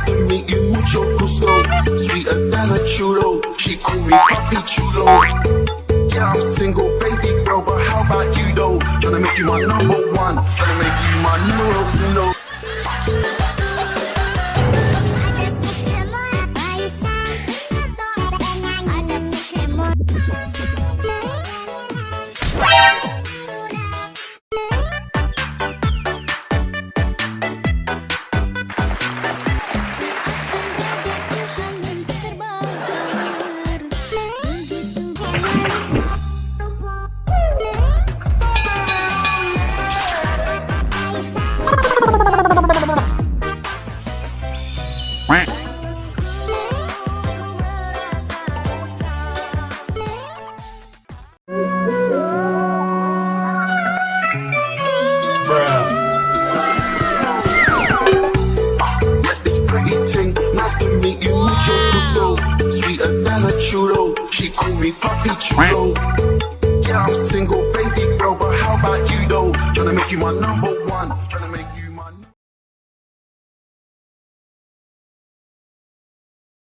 to meet you, mucho gusto. Sweeter than a chulo. She call me Papi Chulo. Yeah, I'm single, baby girl, but how about you though? Tryna make you my number one. Tryna make you my numero uno. Nice to meet you, mucho gusto. Sweeter than a chulo. She call me Papi Chulo. Yeah, I'm single, baby girl, but how about you though? Tryna make you my number one. Tryna make you